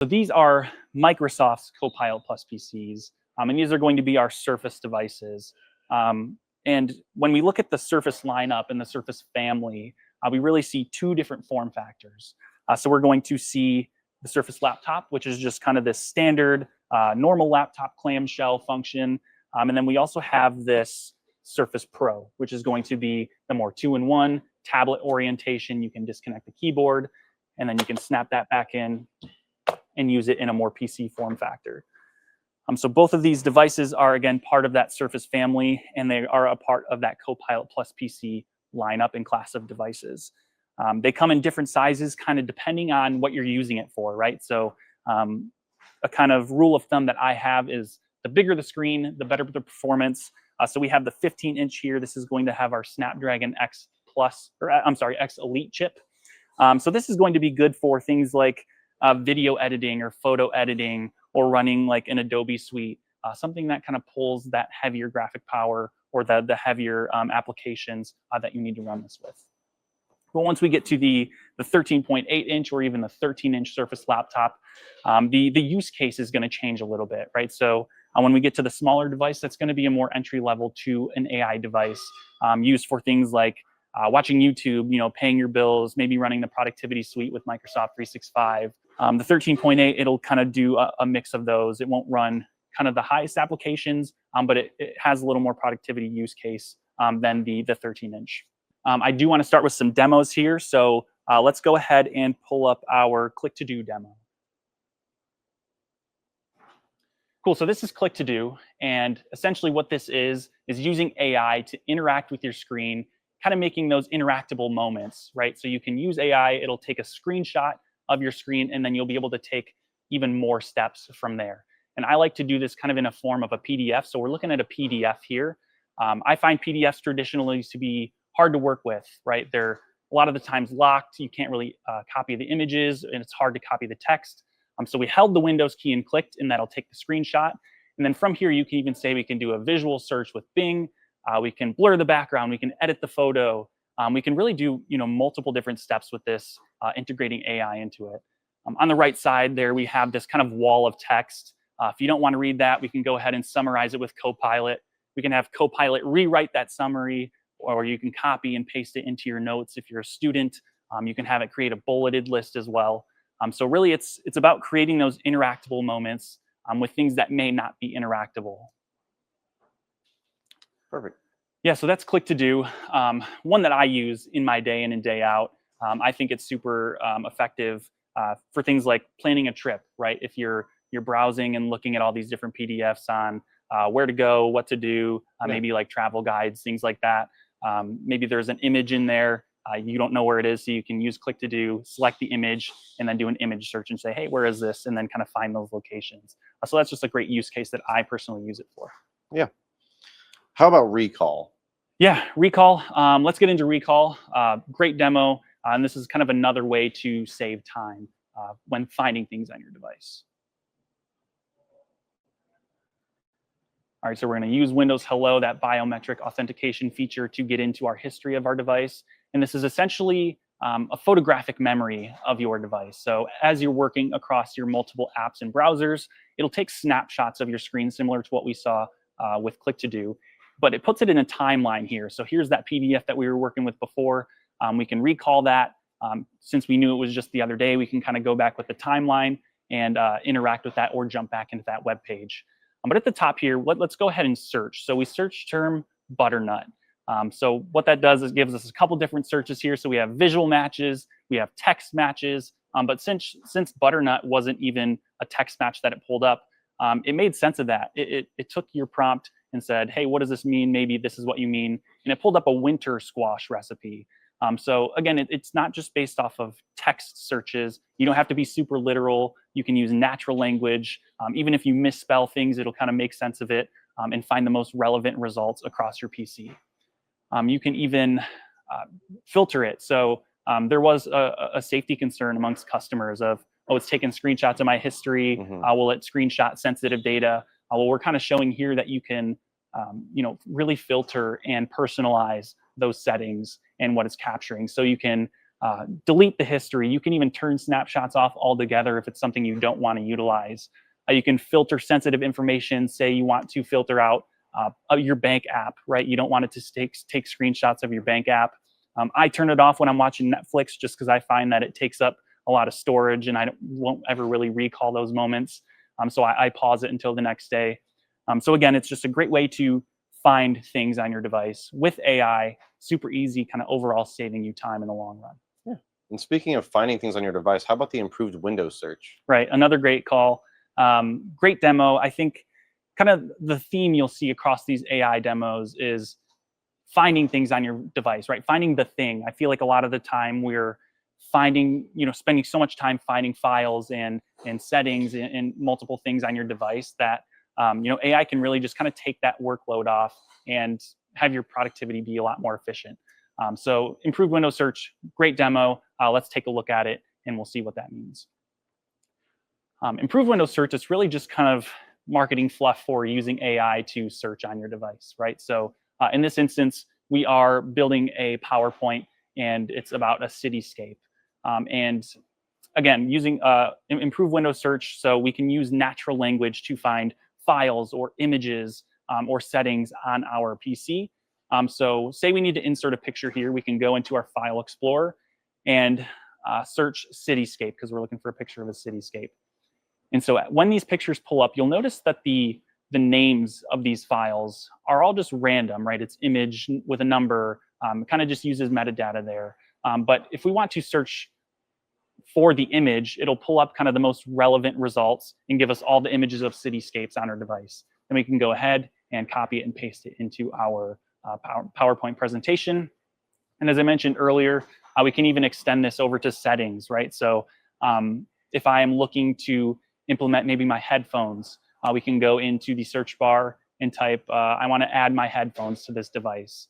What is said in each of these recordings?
So these are Microsoft's Copilot Plus PCs, and these are going to be our Surface devices. And when we look at the Surface lineup and the Surface family, we really see two different form factors. So we're going to see the Surface Laptop, which is just kind of this standard normal laptop clamshell function. And then we also have this Surface Pro, which is going to be the more two-in-one tablet orientation. You can disconnect the keyboard, and then you can snap that back in and use it in a more PC form factor. So both of these devices are, again, part of that Surface family, and they are a part of that Copilot Plus PC lineup and class of devices. They come in different sizes, kind of depending on what you're using it for, right? So a kind of rule of thumb that I have is the bigger the screen, the better the performance. So we have the 15-inch here. This is going to have our Snapdragon X Plus, or I'm sorry, X Elite chip. So this is going to be good for things like video editing or photo editing, or running like an Adobe suite, something that kind of pulls that heavier graphic power or the heavier applications that you need to run this with. But once we get to the 13.8-inch or even the 13-inch Surface laptop, the use case is going to change a little bit, right? So when we get to the smaller device, that's going to be a more entry level to an AI device used for things like watching YouTube, paying your bills, maybe running the productivity suite with Microsoft 365. The 13.8, it'll kind of do a mix of those. It won't run kind of the highest applications, but it has a little more productivity use case than the 13-inch. I do want to start with some demos here. So let's go ahead and pull up our Click to Do demo. Cool, so this is Click to Do. And essentially what this is using AI to interact with your screen, kind of making those interactable moments, right? So you can use AI, it'll take a screenshot of your screen, and then you'll be able to take even more steps from there. And I like to do this kind of in a form of a PDF. So we're looking at a PDF here. I find PDFs traditionally to be hard to work with, right? They're a lot of the times locked. You can't really copy the images, and it's hard to copy the text. So we held the Windows key and clicked, and that'll take the screenshot. And then from here, you can even say we can do a visual search with Bing. We can blur the background. We can edit the photo. We can really do multiple different steps with this, integrating AI into it. On the right side there, we have this kind of wall of text. If you don't want to read that, we can go ahead and summarize it with Copilot. We can have Copilot rewrite that summary, or you can copy and paste it into your notes if you're a student. You can have it create a bulleted list as well. So really, it's about creating those interactable moments with things that may not be interactable. Perfect. Yeah, so that's Click to Do. One that I use in my day in and day out. I think it's super effective for things like planning a trip, right? If you're browsing and looking at all these different PDFs on where to go, what to do, maybe like travel guides, things like that. Maybe there's an image in there. You don't know where it is, so you can use Click to Do, select the image, and then do an image search and say, hey, where is this? And then kind of find those locations. So that's just a great use case that I personally use it for. Yeah. How about Recall? Yeah, Recall. Let's get into Recall. Great demo. And this is kind of another way to save time when finding things on your device. All right, so we're going to use Windows Hello, that biometric authentication feature, to get into our history of our device. And this is essentially a photographic memory of your device. So as you're working across your multiple apps and browsers, it'll take snapshots of your screen, similar to what we saw with Click to Do. But it puts it in a timeline here. So here's that PDF that we were working with before. We can recall that. Since we knew it was just the other day, we can kind of go back with the timeline and interact with that, or jump back into that web page. But at the top here, let's go ahead and search. So we search term butternut. So what that does is gives us a couple different searches here. So we have visual matches, we have text matches. But since butternut wasn't even a text match that it pulled up, it made sense of that. It took your prompt and said, hey, what does this mean? Maybe this is what you mean. And it pulled up a winter squash recipe. So again, it's not just based off of text searches. You don't have to be super literal. You can use natural language. Even if you misspell things, it'll kind of make sense of it and find the most relevant results across your PC. You can even filter it. So there was a safety concern amongst customers of, oh, it's taking screenshots of my history. Will it screenshot sensitive data? Well, we're kind of showing here that you can really filter and personalize those settings and what it's capturing. So you can delete the history. You can even turn snapshots off altogether if it's something you don't want to utilize. You can filter sensitive information. Say you want to filter out your bank app, right? You don't want it to take screenshots of your bank app. I turn it off when I'm watching Netflix just because I find that it takes up a lot of storage and I won't ever really recall those moments. So I pause it until the next day. So again, it's just a great way to find things on your device with AI, super easy, kind of overall saving you time in the long run. And speaking of finding things on your device, how about the improved Windows search? Right, another great call. Great demo. I think kind of the theme you'll see across these AI demos is finding things on your device, right? Finding the thing. I feel like a lot of the time we're finding, spending so much time finding files and settings and multiple things on your device that, AI can really just kind of take that workload off and have your productivity be a lot more efficient. So improved Windows search, great demo. Let's take a look at it and we'll see what that means. Improved Windows search is really just kind of marketing fluff for using AI to search on your device, right? So in this instance, we are building a PowerPoint and it's about a cityscape. And again, using improved Windows search, so we can use natural language to find files or images or settings on our PC. So say we need to insert a picture here, we can go into our File Explorer and search cityscape because we're looking for a picture of a cityscape. And so when these pictures pull up, you'll notice that the names of these files are all just random, right? It's image with a number, kind of just uses metadata there. But if we want to search for the image, it'll pull up kind of the most relevant results and give us all the images of cityscapes on our device. Then we can go ahead and copy it and paste it into our PowerPoint presentation. And as I mentioned earlier, we can even extend this over to settings, right? So if I am looking to implement maybe my headphones, we can go into the search bar and type, I want to add my headphones to this device.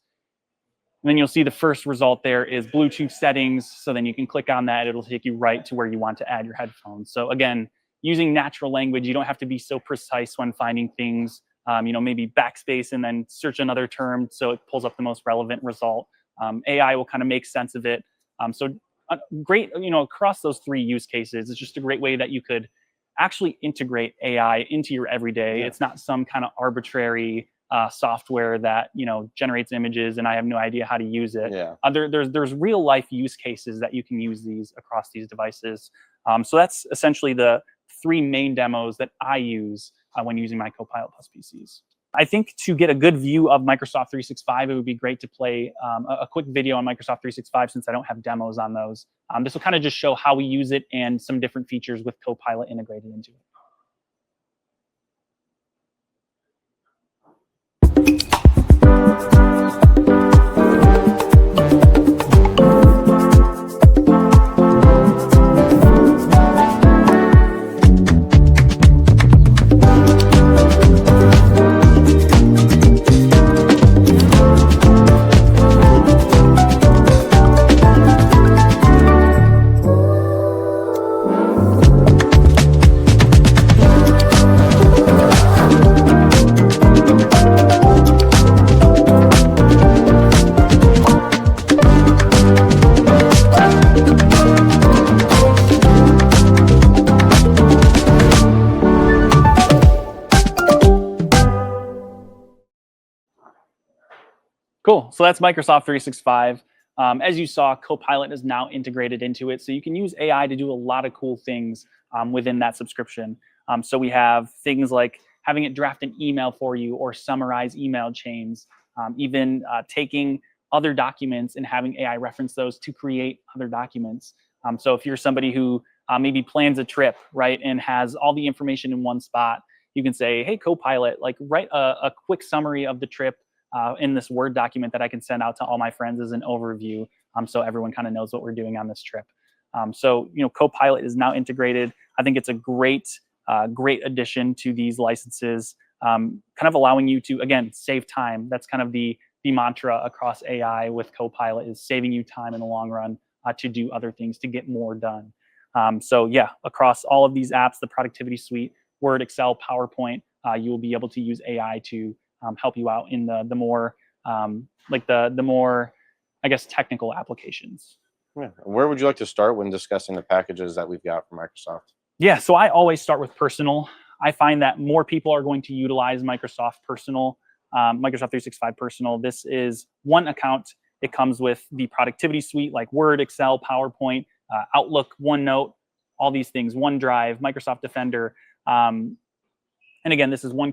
And then you'll see the first result there is Bluetooth settings. So then you can click on that. It'll take you right to where you want to add your headphones. So again, using natural language, you don't have to be so precise when finding things. Maybe backspace and then search another term so it pulls up the most relevant result. AI will kind of make sense of it. So great, across those three use cases, it's just a great way that you could actually integrate AI into your everyday. Yeah. It's not some kind of arbitrary software that generates images and I have no idea how to use it. Yeah. There's real life use cases that you can use these across these devices. So that's essentially the three main demos that I use when using my Copilot+ PCs. I think to get a good view of Microsoft 365, it would be great to play a quick video on Microsoft 365 since I don't have demos on those. This will kind of just show how we use it and some different features with Copilot integrated into it. Cool. So that's Microsoft 365. As you saw, Copilot is now integrated into it. So you can use AI to do a lot of cool things within that subscription. So we have things like having it draft an email for you or summarize email chains, even taking other documents and having AI reference those to create other documents. So if you're somebody who maybe plans a trip, right, and has all the information in one spot, you can say, hey, Copilot, write a quick summary of the trip in this Word document that I can send out to all my friends as an overview, so everyone kind of knows what we're doing on this trip. So Copilot is now integrated. I think it's a great addition to these licenses, kind of allowing you to, again, save time. That's kind of the mantra across AI with Copilot, is saving you time in the long run to do other things, to get more done. So yeah, across all of these apps, the productivity suite, Word, Excel, PowerPoint, you will be able to use AI to help you out in the more, the more, I guess, technical applications. Yeah. Where would you like to start when discussing the packages that we've got from Microsoft? Yeah, so I always start with personal. I find that more people are going to utilize Microsoft Personal, Microsoft 365 Personal. This is one account. It comes with the productivity suite like Word, Excel, PowerPoint, Outlook, OneNote, all these things, OneDrive, Microsoft Defender. And again, this is one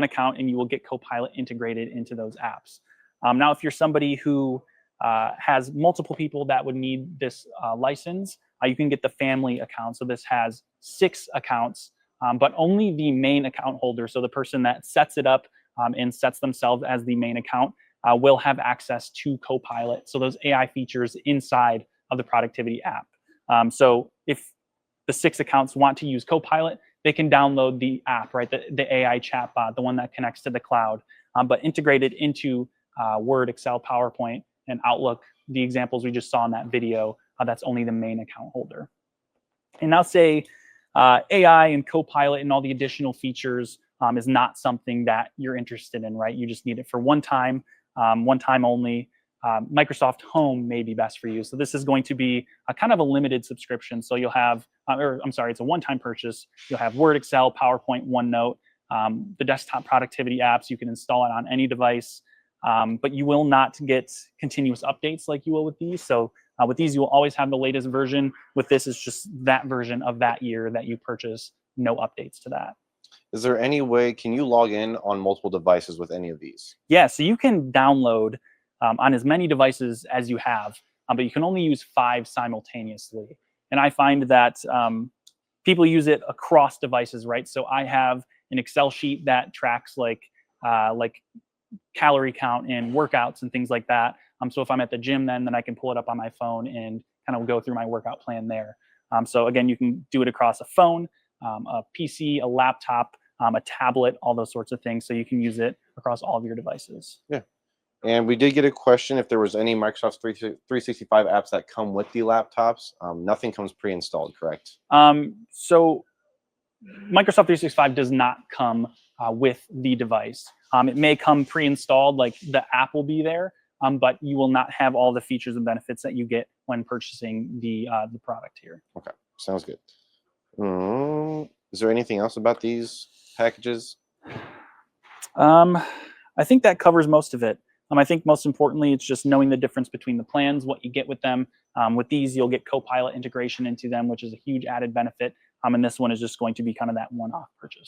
account, and you will get Copilot integrated into those apps. Now, if you're somebody who has multiple people that would need this license, you can get the family account. So this has 6 accounts, but only the main account holder, so the person that sets it up and sets themselves as the main account, will have access to Copilot. So those AI features inside of the productivity app. So if the 6 accounts want to use Copilot, they can download the app, right? The AI chatbot, the one that connects to the cloud, but integrated into Word, Excel, PowerPoint, and Outlook, the examples we just saw in that video, that's only the main account holder. And now say AI and Copilot and all the additional features is not something that you're interested in, right? You just need it for one time only. Microsoft Home may be best for you. So this is going to be a kind of a limited subscription. So you'll have, it's a one-time purchase. You'll have Word, Excel, PowerPoint, OneNote, the desktop productivity apps. You can install it on any device, but you will not get continuous updates like you will with these. So with these, you will always have the latest version. With this, it's just that version of that year that you purchase, no updates to that. Is there any way, can you log in on multiple devices with any of these? Yeah, so you can download on as many devices as you have, but you can only use 5 simultaneously. And I find that people use it across devices, right? So I have an Excel sheet that tracks like calorie count and workouts and things like that. So if I'm at the gym, then I can pull it up on my phone and kind of go through my workout plan there. So again, you can do it across a phone, a PC, a laptop, a tablet, all those sorts of things. So you can use it across all of your devices. Yeah. And we did get a question if there was any Microsoft 365 apps that come with the laptops. Nothing comes pre-installed, correct? So Microsoft 365 does not come with the device. It may come pre-installed, like the app will be there, but you will not have all the features and benefits that you get when purchasing the product here. Okay, sounds good. Is there anything else about these packages? I think that covers most of it. I think most importantly, it's just knowing the difference between the plans, what you get with them. With these, you'll get Copilot integration into them, which is a huge added benefit. And this one is just going to be kind of that one-off purchase.